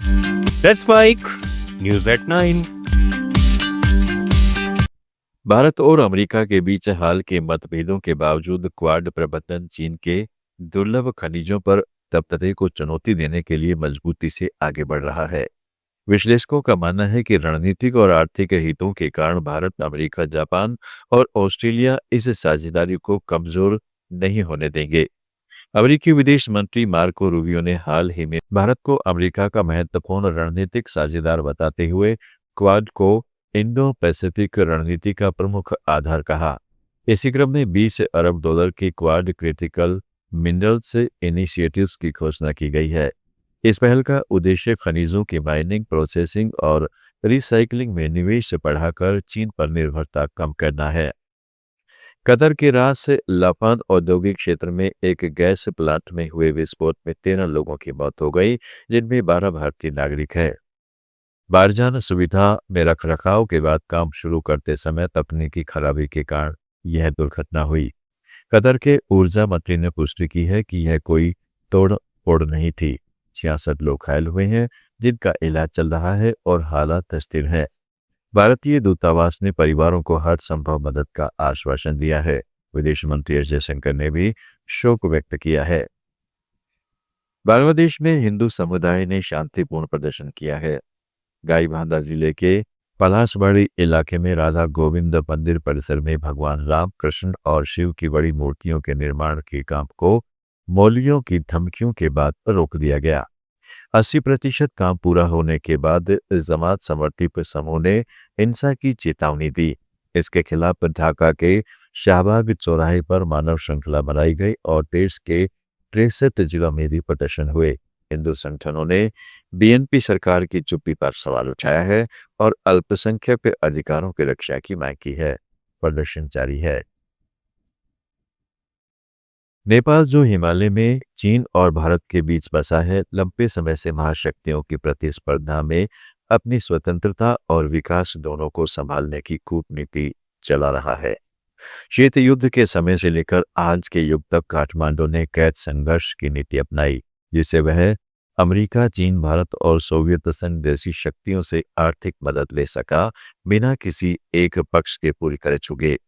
That's Mike, News at 9। Bharat और America के बीच हाल के मतभेदों के बावजूद क्वाड प्रबंधन चीन के दुर्लभ खनिजों पर दबदबे को चुनौती देने के लिए मजबूती से आगे बढ़ रहा है। विश्लेषकों का मानना है कि रणनीतिक और आर्थिक हितों के कारण भारत, अमेरिका, जापान और ऑस्ट्रेलिया इस साझेदारी को कमजोर नहीं होने देंगे। अमेरिकी विदेश मंत्री मार्को रूबियो ने हाल ही में भारत को अमेरिका का महत्वपूर्ण रणनीतिक साझेदार बताते हुए क्वाड को इंडो पैसिफिक रणनीति का प्रमुख आधार कहा। इसी क्रम में $20 अरब की क्वाड क्रिटिकल मिनरल्स इनिशिएटिव्स की घोषणा की गई है। इस पहल का उद्देश्य खनिजों की माइनिंग, प्रोसेसिंग और रिसाइकलिंग में निवेश बढ़ाकर चीन पर निर्भरता कम करना है। कतर के रास लाफान औद्योगिक क्षेत्र में एक गैस प्लांट में हुए विस्फोट में 13 लोगों की मौत हो गई, जिनमें 12 भारतीय नागरिक हैं। बारजान सुविधा में रखरखाव के बाद काम शुरू करते समय तकनीकी खराबी के कारण यह दुर्घटना हुई। कतर के ऊर्जा मंत्री ने पुष्टि की है कि यह कोई तोड़ फोड़ नहीं थी। 66 लोग घायल हुए हैं, जिनका इलाज चल रहा है और हालात स्थिर है। भारतीय दूतावास ने परिवारों को हर संभव मदद का आश्वासन दिया है। विदेश मंत्री एस जयशंकर ने भी शोक व्यक्त किया है। बांग्लादेश में हिंदू समुदाय ने शांतिपूर्ण प्रदर्शन किया है। गाईबांधा जिले के पलाशबाड़ी इलाके में राधा गोविंद मंदिर परिसर में भगवान राम, कृष्ण और शिव की बड़ी मूर्तियों के निर्माण के काम को मौलवियों की धमकियों के बाद रोक दिया गया। 80% काम पूरा होने के बाद जमात समर्थित समूह ने हिंसा की चेतावनी दी। इसके खिलाफ ढाका के शाहबाग चौराहे पर मानव श्रृंखला बनाई गई और देश के 63 जिलों में भी प्रदर्शन हुए। हिंदू संगठनों ने बीएनपी सरकार की चुप्पी पर सवाल उठाया है और अल्पसंख्यक अधिकारों की रक्षा की मांग की है। प्रदर्शन जारी है। नेपाल, जो हिमालय में चीन और भारत के बीच बसा है, लंबे समय से महाशक्तियों की प्रतिस्पर्धा में अपनी स्वतंत्रता और विकास दोनों को संभालने की कूटनीति चला रहा है। शीत युद्ध के समय से लेकर आज के युग तक काठमांडू ने कैद संघर्ष की नीति अपनाई, जिससे वह अमेरिका, चीन, भारत और सोवियत संघ जैसी शक्तियों से आर्थिक मदद ले सका, बिना किसी एक पक्ष के पूरी तरह झुके।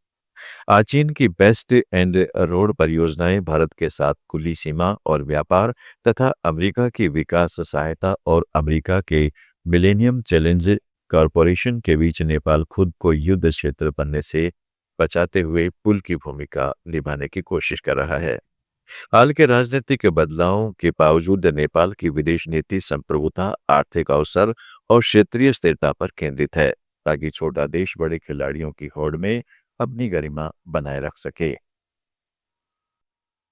आज चीन की बेस्ट एंड रोड परियोजनाएं भारत के साथ खुली सीमा और व्यापार तथा अमेरिका की विकास सहायता और अमेरिका के मिलेनियम चैलेंज कॉरपोरेशन के बीच नेपाल खुद को युद्ध क्षेत्र बनने से बचाते हुए पुल की भूमिका निभाने की कोशिश कर रहा है। हाल के राजनीतिक बदलावों के बावजूद नेपाल की विदेश नीति संप्रभुता, आर्थिक अवसर और क्षेत्रीय स्थिरता पर केंद्रित है, ताकि छोटा देश बड़े खिलाड़ियों की होड़ में अपनी गरिमा बनाए रख सके।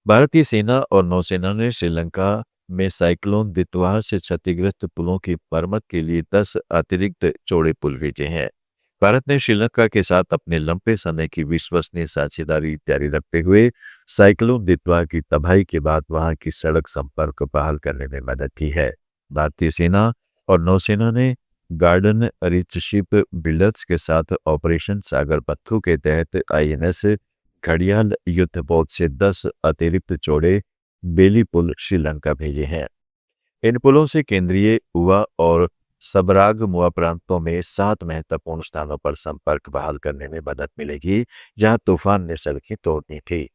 भारतीय सेना और नौसेना ने श्रीलंका में साइक्लोन दितवार से क्षतिग्रस्त पुलों की मरम्मत के लिए 10 अतिरिक्त चौड़े पुल भेजे हैं। भारत ने श्रीलंका के साथ अपने लंबे समय की विश्वसनीय साझेदारी जारी रखते हुए साइक्लोन दितवार की तबाही के बाद वहां की सड़क संपर्क बहाल करने में मदद की है। भारतीय सेना और नौसेना ने गार्डन रिच शिप बिल्डर्स के साथ ऑपरेशन सागर पत्थू के तहत INS घड़ियाल युद्धपोत से 10 अतिरिक्त चौड़े बेली पुल श्रीलंका भेजे हैं। इन पुलों से केंद्रीय उवा और सबरागमुआ प्रांतों में 7 महत्वपूर्ण स्थानों पर संपर्क बहाल करने में मदद मिलेगी, जहां तूफान ने सड़कें तोड़नी थी।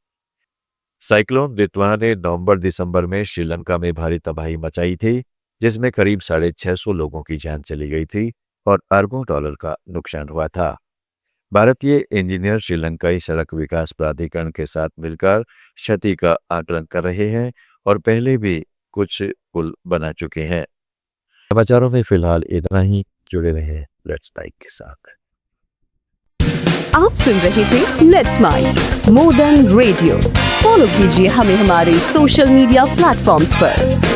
साइक्लोन दितवा ने नवंबर-दिसंबर में श्रीलंका में भारी तबाही मचाई थी, जिसमें करीब 650 लोगों की जान चली गई थी और अरबों डॉलर का नुकसान हुआ था। भारतीय इंजीनियर श्रीलंकाई सड़क विकास प्राधिकरण के साथ मिलकर क्षति का आकलन कर रहे हैं और पहले भी कुछ पुल बना चुके हैं। समाचारों में फिलहाल इतना ही। जुड़े रहे लेट्स माइक के साथ। आप सुन रहे थे let's mic more than radio. Follow कीजिए हमें हमारे सोशल मीडिया प्लेटफॉर्म्स पर।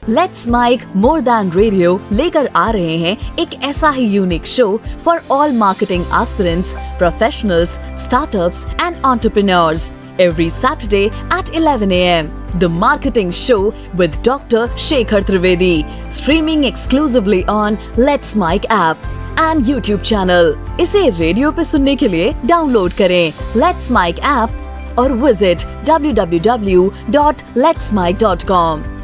Let's mic more than radio लेकर आ रहे हैं एक ऐसा ही unique show for all marketing aspirants, professionals, startups and entrepreneurs every Saturday at 11 a.m. The Marketing Show with Dr. Shekhar Trivedi, streaming exclusively on Let's Mic app and YouTube channel. इसे radio पे सुनने के लिए download करें Let's Mic app और visit www.letsmic.com.